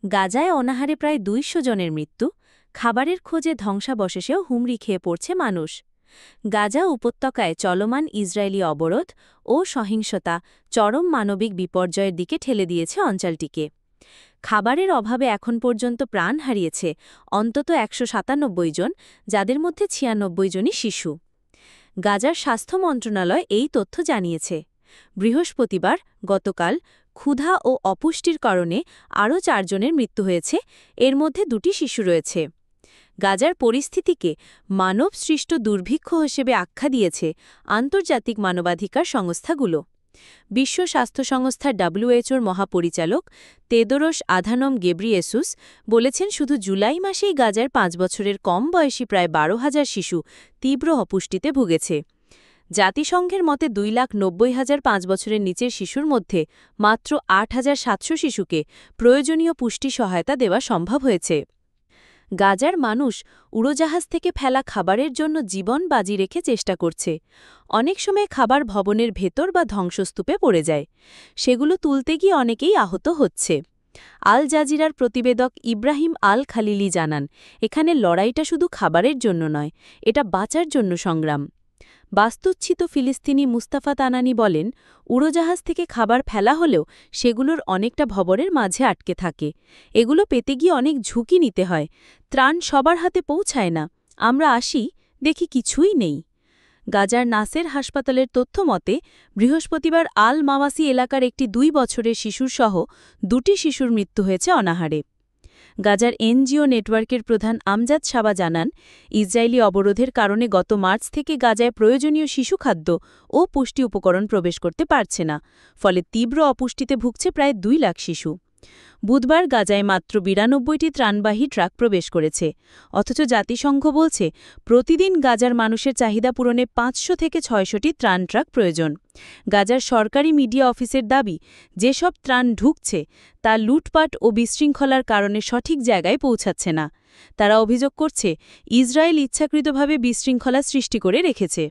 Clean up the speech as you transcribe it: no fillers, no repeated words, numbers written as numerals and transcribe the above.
গাজায় অনাহারে প্রায় ২০০ জনের মৃত্যু, খাবারের খোঁজে ধ্বংসাবশেষেও হুমড়ি খেয়ে পড়ছে মানুষ। গাজা উপত্যকায় চলমান ইসরায়েলি অবরোধ ও সহিংসতা চরম মানবিক বিপর্যয়ের দিকে ঠেলে দিয়েছে অঞ্চলটিকে। খাবারের অভাবে এখন পর্যন্ত প্রাণ হারিয়েছে অন্তত ১৯৭ জন, যাদের মধ্যে ৯৬ জনই শিশু। গাজার স্বাস্থ্য মন্ত্রণালয় এই তথ্য জানিয়েছে। বৃহস্পতিবার গতকাল ক্ষুধা ও অপুষ্টির কারণে আরও ৪ জনের মৃত্যু হয়েছে, এর মধ্যে ২টি শিশু রয়েছে। গাজার পরিস্থিতিকে মানবসৃষ্ট দুর্ভিক্ষ হিসেবে আখ্যা দিয়েছে আন্তর্জাতিক মানবাধিকার সংস্থাগুলো। বিশ্ব স্বাস্থ্য সংস্থা WHO-র মহাপরিচালক তেদরস আধানম গেব্রিয়েসুস বলেছেন, শুধু জুলাই মাসেই গাজার ৫ বছরের কম বয়সী প্রায় ১২,০০০ শিশু তীব্র অপুষ্টিতে ভুগেছে। জাতিসংঘের মতে ২,৯০,০০০ ৫ বছরের নিচের শিশুর মধ্যে মাত্র ৮,৭০০ শিশুকে প্রয়োজনীয় পুষ্টি সহায়তা দেওয়া সম্ভব হয়েছে। গাজার মানুষ উড়োজাহাজ থেকে ফেলা খাবারের জন্য জীবন বাজি রেখে চেষ্টা করছে। অনেক সময় খাবার ভবনের ভেতর বা ধ্বংসস্তূপে পড়ে যায়। সেগুলো তুলতে গিয়ে অনেকেই আহত হচ্ছে। আল জাজিরার প্রতিবেদক ইব্রাহিম আল খালিলি জানান, এখানে লড়াইটা শুধু খাবারের জন্য নয়, এটা বাঁচার জন্য সংগ্রাম। বাস্তুচ্ছিত ফিলিস্তিনি মুস্তাফা তানানি বলেন, উড়োজাহাজ থেকে খাবার ফেলা হলেও সেগুলোর অনেকটা ভবনের মাঝে আটকে থাকে। এগুলো পেতে গিয়ে অনেক ঝুঁকি নিতে হয়। ত্রাণ সবার হাতে পৌঁছায় না। আমরা আসি, দেখি কিছুই নেই। গাজার নাসের হাসপাতালের তথ্য মতে বৃহস্পতিবার আল মাওয়াসি এলাকার একটি ২ বছরের শিশুসহ ২টি শিশুর মৃত্যু হয়েছে অনাহারে। গাজার এনজিও নেটওয়ার্কের প্রধান আমজাদ সাবা জানান, ইসরায়েলি অবরোধের কারণে গত মার্চ থেকে গাজায় প্রয়োজনীয় শিশু খাদ্য ও পুষ্টি উপকরণ প্রবেশ করতে পারছে না, ফলে তীব্র অপুষ্টিতে ভুগছে প্রায় ২ লাখ শিশু। বুধবার গাজায় মাত্র ৯২টি ত্রাণবাহী ট্রাক প্রবেশ করেছে, অথচ জাতিসংঘ বলছে প্রতিদিন গাজার মানুষের চাহিদা পূরণে ৫০০ থেকে ৬০০টি ত্রাণ ট্রাক প্রয়োজন। গাজার সরকারি মিডিয়া অফিসের দাবি, যেসব ত্রাণ ঢুকছে তা লুটপাট ও বিশৃঙ্খলার কারণে সঠিক জায়গায় পৌঁছাচ্ছে না। তারা অভিযোগ করছে, ইসরায়েল ইচ্ছাকৃতভাবে বিশৃঙ্খলা সৃষ্টি করে রেখেছে।